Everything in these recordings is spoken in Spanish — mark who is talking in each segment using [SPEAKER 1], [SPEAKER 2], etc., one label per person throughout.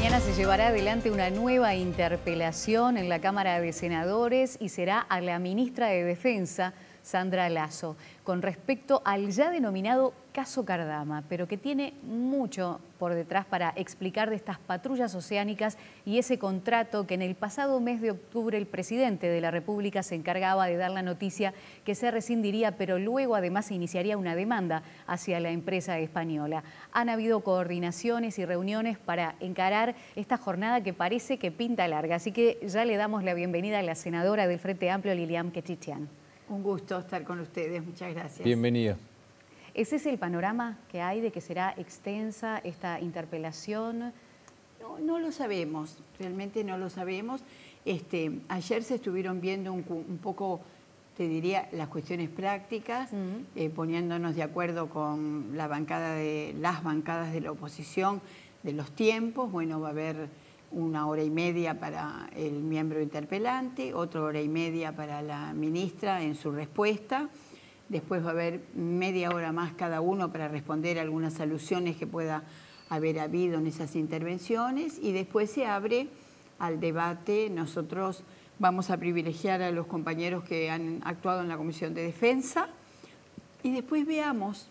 [SPEAKER 1] mañana se llevará adelante una nueva interpelación en la Cámara de Senadores y será a la ministra de Defensa, Sandra Lasso, con respecto al ya denominado caso Cardama, pero que tiene mucho por detrás para explicar de estas patrullas oceánicas y ese contrato que en el pasado mes de octubre el presidente de la República se encargaba de dar la noticia que se rescindiría, pero luego además se iniciaría una demanda hacia la empresa española. Han habido coordinaciones y reuniones para encarar esta jornada que parece que pinta larga, así que ya le damos la bienvenida a la senadora del Frente Amplio, Lilian Quechichán.
[SPEAKER 2] Un gusto estar con ustedes, muchas gracias.
[SPEAKER 3] Bienvenido.
[SPEAKER 1] ¿Ese es el panorama que hay de que será extensa esta interpelación?
[SPEAKER 2] No lo sabemos, realmente no lo sabemos. Ayer se estuvieron viendo un poco, te diría, las cuestiones prácticas, poniéndonos de acuerdo con las bancadas de la oposición de los tiempos. Bueno, va a haber 1 hora y media para el miembro interpelante, 1 hora y media para la ministra en su respuesta. Después va a haber media hora más cada uno para responder algunas alusiones que pueda haber habido en esas intervenciones y después se abre al debate. Nosotros vamos a privilegiar a los compañeros que han actuado en la Comisión de Defensa y después veamos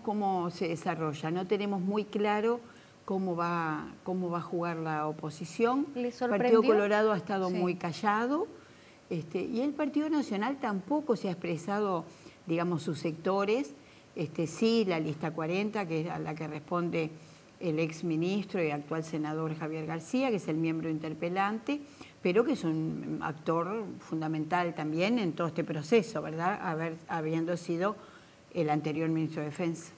[SPEAKER 2] cómo se desarrolla. No tenemos muy claro cómo va a jugar la oposición.
[SPEAKER 1] ¿Le
[SPEAKER 2] El
[SPEAKER 1] sorprendió?
[SPEAKER 2] Partido Colorado ha estado muy callado. Y el Partido Nacional tampoco se ha expresado, digamos, sus sectores. Sí, la lista 40, que es a la que responde el exministro y actual senador Javier García, que es el miembro interpelante, pero que es un actor fundamental también en todo este proceso, ¿verdad? Habiendo sido el anterior ministro de Defensa.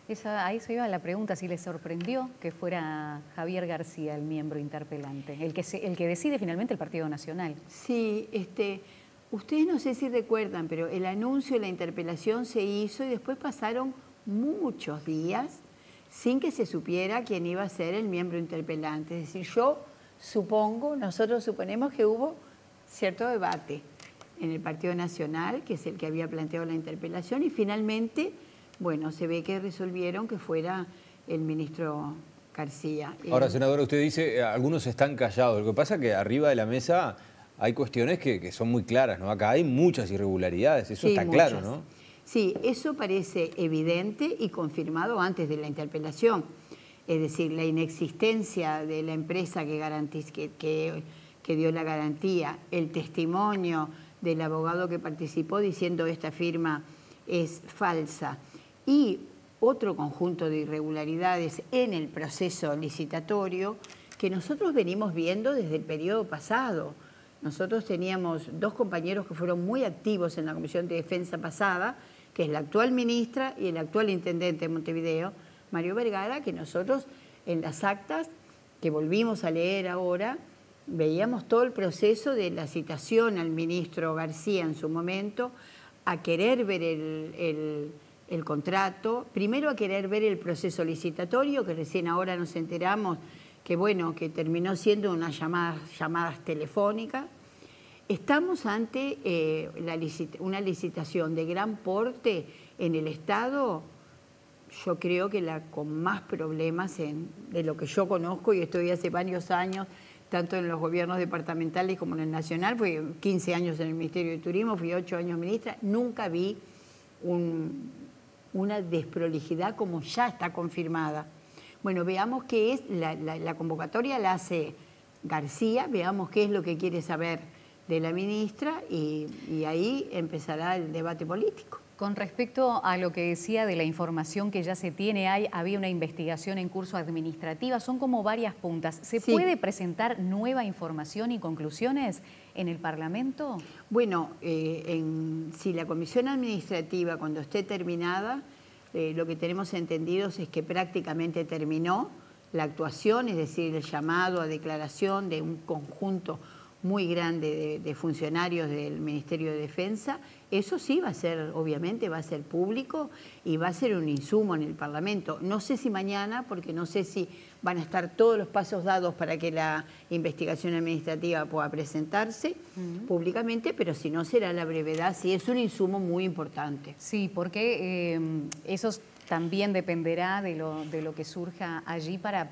[SPEAKER 1] Ahí se iba la pregunta, si le sorprendió que fuera Javier García el miembro interpelante, el que decide finalmente el Partido Nacional.
[SPEAKER 2] Sí, ustedes no sé si recuerdan, pero el anuncio de la interpelación se hizo y después pasaron muchos días sin que se supiera quién iba a ser el miembro interpelante. Es decir, nosotros suponemos que hubo cierto debate en el Partido Nacional, que es el que había planteado la interpelación, y finalmente, bueno, se ve que resolvieron que fuera el ministro García.
[SPEAKER 3] Ahora, senadora, usted dice, algunos están callados. Lo que pasa es que arriba de la mesa hay cuestiones que son muy claras, ¿no? Acá hay muchas irregularidades, eso sí, está muchas. Claro, ¿no?
[SPEAKER 2] Sí, eso parece evidente y confirmado antes de la interpelación. Es decir, la inexistencia de la empresa que dio la garantía, el testimonio del abogado que participó diciendo esta firma es falsa y otro conjunto de irregularidades en el proceso licitatorio que nosotros venimos viendo desde el periodo pasado. Nosotros teníamos 2 compañeros que fueron muy activos en la Comisión de Defensa pasada, que es la actual ministra y el actual intendente de Montevideo, Mario Vergara, que nosotros en las actas que volvimos a leer ahora, veíamos todo el proceso de la citación al ministro García en su momento, a querer ver el contrato, primero a querer ver el proceso licitatorio, que recién ahora nos enteramos que, bueno, que terminó siendo unas llamadas telefónicas. Estamos ante una licitación de gran porte en el Estado, yo creo que la con más problemas de lo que yo conozco, y estoy hace varios años, tanto en los gobiernos departamentales como en el nacional. Fui 15 años en el Ministerio de Turismo, fui 8 años ministra, nunca vi una desprolijidad como ya está confirmada. Bueno, veamos qué es, la convocatoria la hace García, veamos qué es lo que quiere saber de la ministra y ahí empezará el debate político.
[SPEAKER 1] Con respecto a lo que decía de la información que ya se tiene, había una investigación en curso administrativa, son como varias puntas. ¿Se puede presentar nueva información y conclusiones en el Parlamento?
[SPEAKER 2] Bueno, si la comisión administrativa, cuando esté terminada, lo que tenemos entendidos es que prácticamente terminó la actuación, es decir, el llamado a declaración de un conjunto muy grande de funcionarios del Ministerio de Defensa. Eso sí va a ser, obviamente, va a ser público y va a ser un insumo en el Parlamento. No sé si mañana, porque no sé si van a estar todos los pasos dados para que la investigación administrativa pueda presentarse públicamente, pero si no será la brevedad, sí es un insumo muy importante.
[SPEAKER 1] Sí, porque eso también dependerá de lo que surja allí para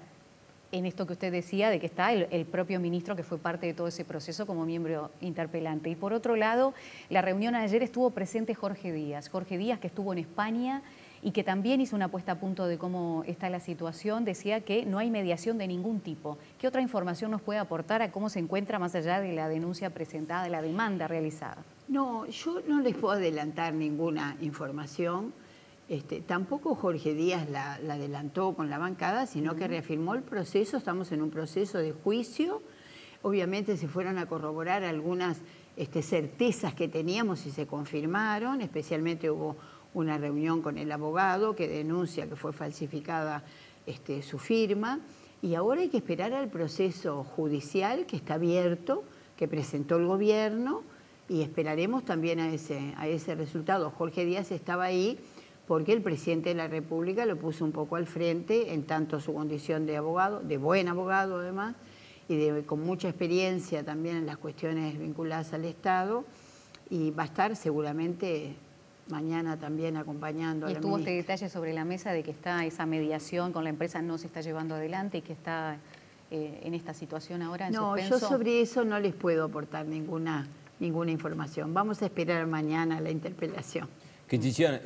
[SPEAKER 1] en esto que usted decía, de que está el propio ministro que fue parte de todo ese proceso como miembro interpelante. Y por otro lado, la reunión ayer estuvo presente Jorge Díaz que estuvo en España y que también hizo una puesta a punto de cómo está la situación. Decía que no hay mediación de ningún tipo. ¿Qué otra información nos puede aportar a cómo se encuentra más allá de la denuncia presentada, de la demanda realizada?
[SPEAKER 2] No, yo no les puedo adelantar ninguna información. Tampoco Jorge Díaz la adelantó con la bancada, sino que reafirmó el proceso. Estamos en un proceso de juicio. Obviamente se fueron a corroborar algunas certezas que teníamos y se confirmaron. Especialmente hubo una reunión con el abogado que denuncia que fue falsificada su firma. Y ahora hay que esperar al proceso judicial que está abierto, que presentó el gobierno, y esperaremos también a ese resultado. Jorge Díaz estaba ahí porque el presidente de la República lo puso un poco al frente, en tanto su condición de abogado, de buen abogado además, y con mucha experiencia también en las cuestiones vinculadas al Estado, y va a estar seguramente mañana también acompañando a la ministra.
[SPEAKER 1] Y estuvo este detalle sobre la mesa de que está esa mediación con la empresa no se está llevando adelante y que está en esta situación ahora en suspenso.
[SPEAKER 2] No, yo sobre eso no les puedo aportar ninguna información. Vamos a esperar mañana la interpelación.
[SPEAKER 3] Quinchichan,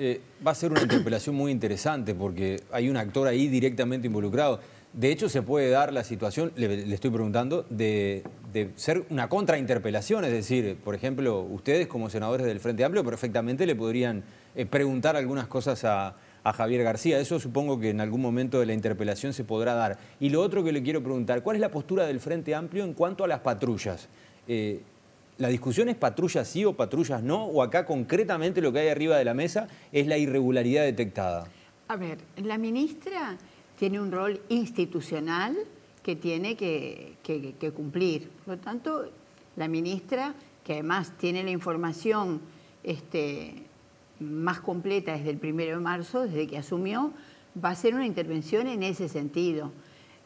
[SPEAKER 3] va a ser una interpelación muy interesante porque hay un actor ahí directamente involucrado. De hecho, se puede dar la situación, le estoy preguntando, de ser una contrainterpelación. Es decir, por ejemplo, ustedes como senadores del Frente Amplio perfectamente le podrían preguntar algunas cosas a Javier García. Eso supongo que en algún momento de la interpelación se podrá dar. Y lo otro que le quiero preguntar, ¿cuál es la postura del Frente Amplio en cuanto a las patrullas? ¿La discusión es patrullas sí o patrullas no? ¿O acá concretamente lo que hay arriba de la mesa es la irregularidad detectada?
[SPEAKER 2] A ver, la ministra tiene un rol institucional que tiene que cumplir. Por lo tanto, la ministra, que además tiene la información más completa desde el 1 de marzo, desde que asumió, va a hacer una intervención en ese sentido.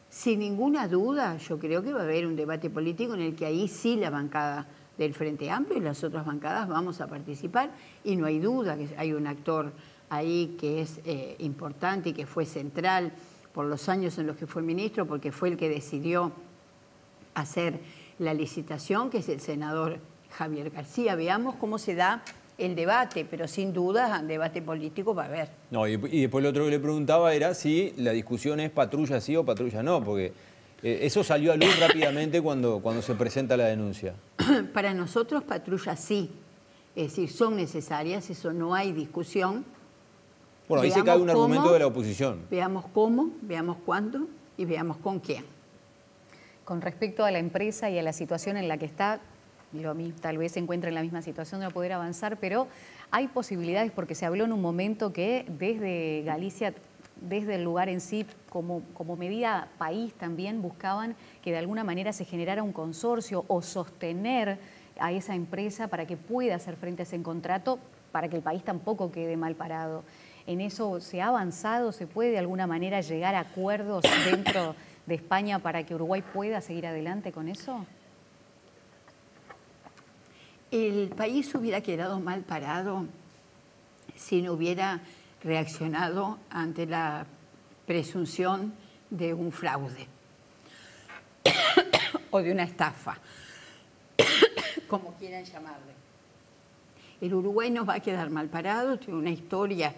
[SPEAKER 2] Sin ninguna duda, yo creo que va a haber un debate político en el que ahí sí la bancada del Frente Amplio y las otras bancadas vamos a participar, y no hay duda que hay un actor ahí que es importante y que fue central por los años en los que fue ministro, porque fue el que decidió hacer la licitación, que es el senador Javier García. Veamos cómo se da el debate, pero sin duda debate político va a haber.
[SPEAKER 3] No, y después lo otro que le preguntaba era si la discusión es patrulla sí o patrulla no, porque eso salió a luz rápidamente cuando se presenta la denuncia.
[SPEAKER 2] Para nosotros patrullas sí, es decir, son necesarias, eso no hay discusión.
[SPEAKER 3] Bueno, ahí se cae un argumento de la oposición.
[SPEAKER 2] Veamos cómo, veamos cuándo y veamos con quién.
[SPEAKER 1] Con respecto a la empresa y a la situación en la que está, tal vez se encuentra en la misma situación de no poder avanzar, pero hay posibilidades porque se habló en un momento que desde Galicia, desde el lugar en sí, como medida país también buscaban que de alguna manera se generara un consorcio o sostener a esa empresa para que pueda hacer frente a ese contrato, para que el país tampoco quede mal parado. ¿En eso se ha avanzado? ¿Se puede de alguna manera llegar a acuerdos dentro de España para que Uruguay pueda seguir adelante con eso?
[SPEAKER 2] El país hubiera quedado mal parado si no hubiera reaccionado ante la presunción de un fraude o de una estafa, como quieran llamarle. El Uruguay no va a quedar mal parado, tiene una historia.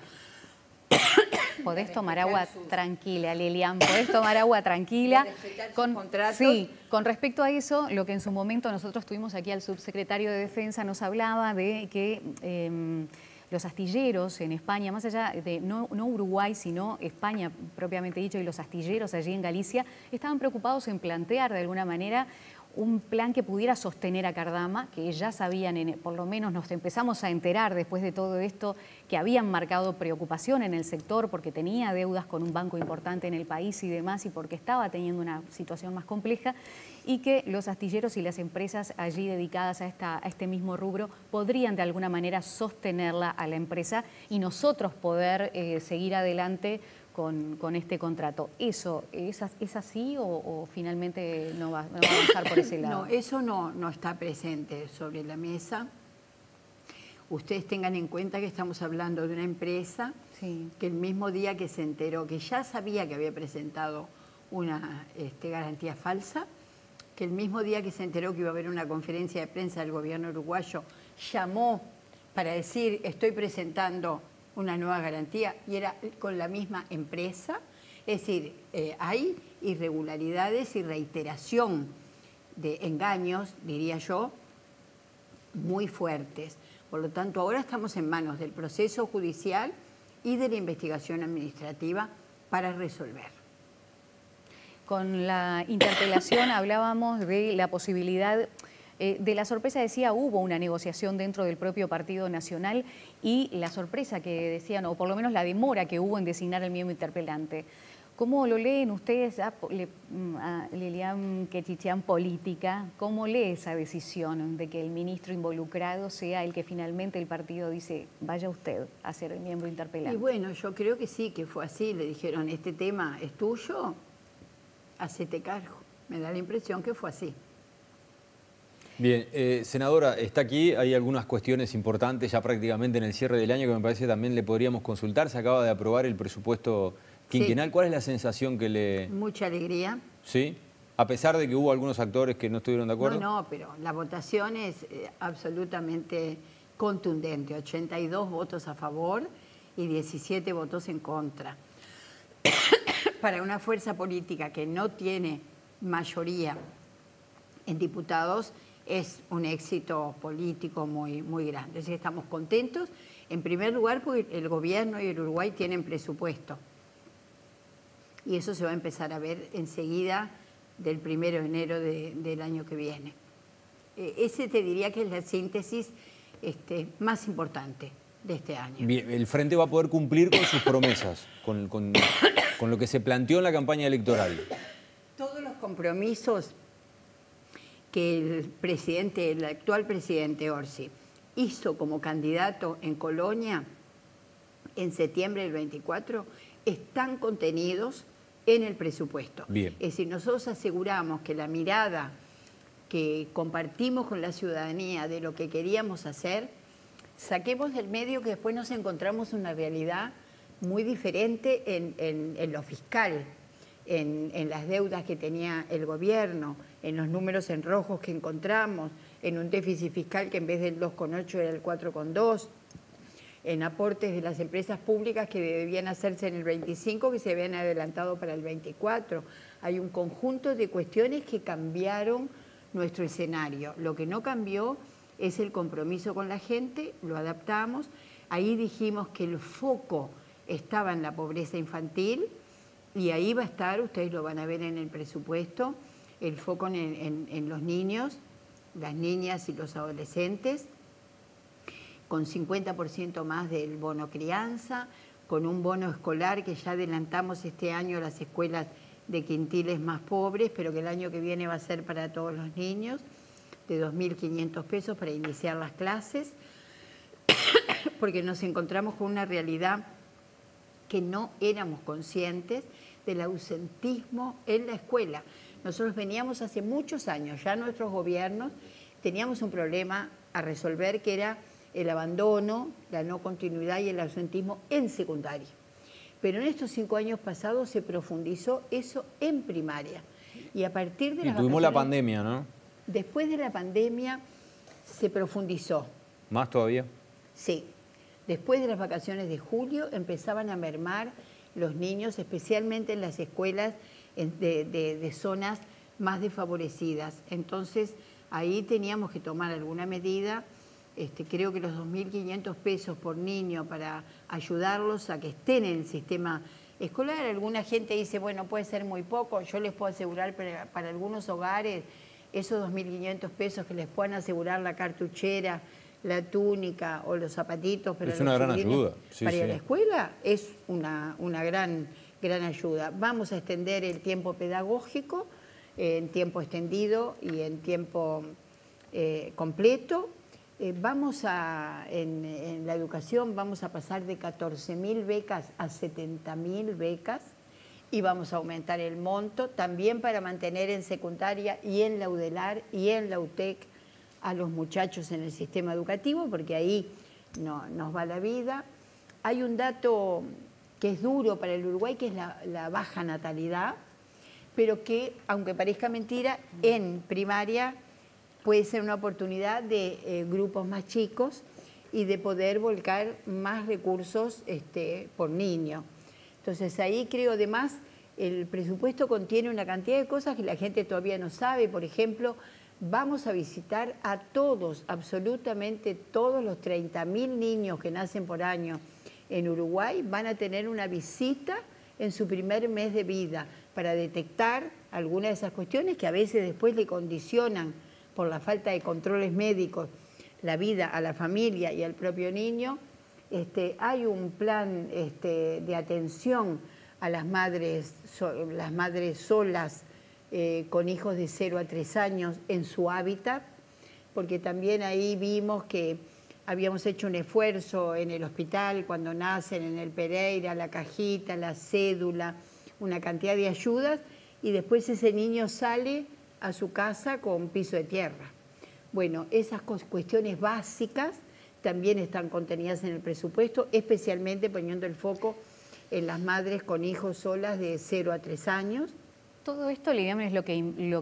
[SPEAKER 1] Podés tomar agua tranquila, Lilian, podés tomar agua tranquila. Sí, con respecto a eso, lo que en su momento nosotros tuvimos aquí al subsecretario de Defensa, nos hablaba de que los astilleros en España, más allá de no Uruguay, sino España propiamente dicho, y los astilleros allí en Galicia, estaban preocupados en plantear de alguna manera un plan que pudiera sostener a Cardama, que ya sabían, por lo menos nos empezamos a enterar después de todo esto, que habían marcado preocupación en el sector porque tenía deudas con un banco importante en el país y demás, y porque estaba teniendo una situación más compleja, y que los astilleros y las empresas allí dedicadas a este mismo rubro podrían de alguna manera sostenerla a la empresa y nosotros poder seguir adelante con este contrato. ¿Eso es así o finalmente no va a avanzar por ese lado?
[SPEAKER 2] No, eso no está presente sobre la mesa. Ustedes tengan en cuenta que estamos hablando de una empresa que el mismo día que se enteró, que ya sabía que había presentado una garantía falsa, que el mismo día que se enteró que iba a haber una conferencia de prensa del gobierno uruguayo, llamó para decir estoy presentando una nueva garantía y era con la misma empresa. Es decir, hay irregularidades y reiteración de engaños, diría yo, muy fuertes. Por lo tanto, ahora estamos en manos del proceso judicial y de la investigación administrativa para resolver.
[SPEAKER 1] Con la interpelación hablábamos de la posibilidad de la sorpresa, decía, hubo una negociación dentro del propio Partido Nacional y la sorpresa que decían, o por lo menos la demora que hubo en designar al miembro interpelante. ¿Cómo lo leen ustedes a Lilian Quechichán política? ¿Cómo lee esa decisión de que el ministro involucrado sea el que finalmente el partido dice, vaya usted a ser el miembro interpelante?
[SPEAKER 2] Y bueno, yo creo que sí, que fue así. Le dijeron, este tema es tuyo, hacete cargo. Me da la impresión que fue así.
[SPEAKER 3] Bien, senadora, está aquí, hay algunas cuestiones importantes ya prácticamente en el cierre del año que me parece también le podríamos consultar. Se acaba de aprobar el presupuesto quinquenal. Sí. ¿Cuál es la sensación que le...?
[SPEAKER 2] Mucha alegría.
[SPEAKER 3] ¿Sí? A pesar de que hubo algunos actores que no estuvieron de acuerdo.
[SPEAKER 2] No, pero la votación es absolutamente contundente. 82 votos a favor y 17 votos en contra. Para una fuerza política que no tiene mayoría en diputados, es un éxito político muy, muy grande. Así que estamos contentos, en primer lugar, porque el gobierno y el Uruguay tienen presupuesto. Y eso se va a empezar a ver enseguida del 1 de enero del año que viene. Ese te diría que es la síntesis más importante de este año.
[SPEAKER 3] Bien, el Frente va a poder cumplir con sus promesas, con lo que se planteó en la campaña electoral.
[SPEAKER 2] Todos los compromisos que el actual presidente Orsi hizo como candidato en Colonia en septiembre del 24 están contenidos en el presupuesto.
[SPEAKER 3] Bien.
[SPEAKER 2] Es decir, nosotros aseguramos que la mirada que compartimos con la ciudadanía de lo que queríamos hacer, saquemos del medio que después nos encontramos una realidad muy diferente en lo fiscal, en las deudas que tenía el gobierno, en los números en rojos que encontramos, en un déficit fiscal que en vez del 2,8 era el 4,2, en aportes de las empresas públicas que debían hacerse en el 25 que se habían adelantado para el 24. Hay un conjunto de cuestiones que cambiaron nuestro escenario. Lo que no cambió es el compromiso con la gente, lo adaptamos. Ahí dijimos que el foco estaba en la pobreza infantil y ahí va a estar, ustedes lo van a ver en el presupuesto, el foco en los niños, las niñas y los adolescentes, con 50% más del bono crianza, con un bono escolar que ya adelantamos este año a las escuelas de quintiles más pobres, pero que el año que viene va a ser para todos los niños, de 2.500 pesos para iniciar las clases, porque nos encontramos con una realidad que no éramos conscientes del ausentismo en la escuela. Nosotros veníamos hace muchos años, ya nuestros gobiernos, teníamos un problema a resolver que era el abandono, la no continuidad y el ausentismo en secundaria. Pero en estos 5 años pasados se profundizó eso en primaria. Y a partir de
[SPEAKER 3] tuvimos la pandemia, ¿no?
[SPEAKER 2] Después de la pandemia se profundizó.
[SPEAKER 3] ¿Más todavía?
[SPEAKER 2] Sí. Después de las vacaciones de julio empezaban a mermar los niños, especialmente en las escuelas de zonas más desfavorecidas. Entonces, ahí teníamos que tomar alguna medida. Creo que los 2.500 pesos por niño para ayudarlos a que estén en el sistema escolar. Alguna gente dice, bueno, puede ser muy poco. Yo les puedo asegurar para algunos hogares esos 2.500 pesos que les puedan asegurar la cartuchera, la túnica o los zapatitos para
[SPEAKER 3] es una gran ayuda.
[SPEAKER 2] Sí, para ir a la escuela, es una gran ayuda. Vamos a extender el tiempo pedagógico en tiempo extendido y en tiempo completo. En la educación vamos a pasar de 14.000 becas a 70.000 becas y vamos a aumentar el monto también para mantener en secundaria y en la UDELAR y en la UTEC a los muchachos en el sistema educativo, porque ahí nos va la vida. Hay un dato que es duro para el Uruguay, que es la baja natalidad. pero que, aunque parezca mentira, en primaria puede ser una oportunidad de grupos más chicos y de poder volcar más recursos por niño. Entonces ahí creo, además, el presupuesto contiene una cantidad de cosas que la gente todavía no sabe. Por ejemplo, vamos a visitar a todos, absolutamente todos los 30.000 niños que nacen por año en Uruguay, van a tener una visita en su primer mes de vida para detectar algunas de esas cuestiones que a veces después le condicionan por la falta de controles médicos la vida a la familia y al propio niño. Hay un plan de atención a las madres solas con hijos de 0 a 3 años en su hábitat, porque también ahí vimos que habíamos hecho un esfuerzo en el hospital cuando nacen, en el Pereira, la cajita, la cédula, una cantidad de ayudas, y después ese niño sale a su casa con piso de tierra. Bueno, esas cuestiones básicas también están contenidas en el presupuesto, especialmente poniendo el foco en las madres con hijos solas de 0 a 3 años.
[SPEAKER 1] Todo esto, Lilian, es lo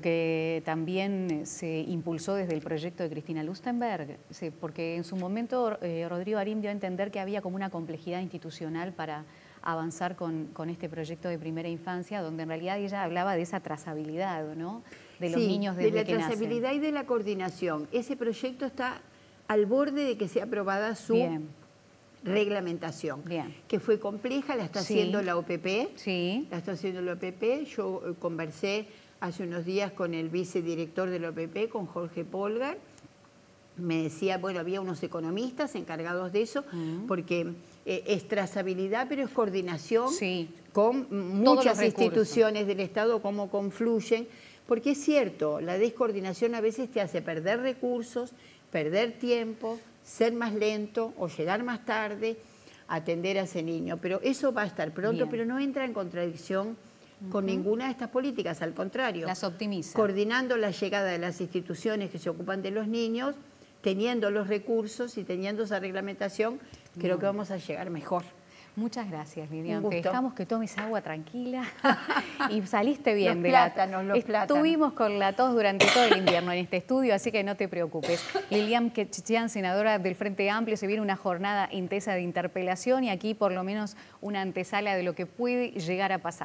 [SPEAKER 1] que también se impulsó desde el proyecto de Cristina Lustenberg, sí, porque en su momento Rodrigo Arim dio a entender que había como una complejidad institucional para avanzar con este proyecto de primera infancia, donde en realidad ella hablaba de esa trazabilidad, ¿no? De los niños desde que nacen.
[SPEAKER 2] De la trazabilidad y de la coordinación. Ese proyecto está al borde de que sea aprobada su reglamentación, que fue compleja, la está haciendo la OPP. Sí. La está haciendo la OPP. Yo conversé hace unos días con el vicedirector de la OPP, con Jorge Polgar. Me decía, bueno, había unos economistas encargados de eso, porque es trazabilidad, pero es coordinación con muchas instituciones del Estado, cómo confluyen. Porque es cierto, la descoordinación a veces te hace perder recursos, perder tiempo, ser más lento o llegar más tarde a atender a ese niño. Pero eso va a estar pronto, pero no entra en contradicción con ninguna de estas políticas, al contrario.
[SPEAKER 1] Las optimiza.
[SPEAKER 2] Coordinando la llegada de las instituciones que se ocupan de los niños, teniendo los recursos y teniendo esa reglamentación, creo que vamos a llegar mejor.
[SPEAKER 1] Muchas gracias, Lilian. Te dejamos que tomes agua tranquila y saliste bien.
[SPEAKER 2] Los plátanos.
[SPEAKER 1] Estuvimos con la tos durante todo el invierno en este estudio, así que no te preocupes. Lilian Quechichian, senadora del Frente Amplio, se viene una jornada intensa de interpelación y aquí por lo menos una antesala de lo que puede llegar a pasar.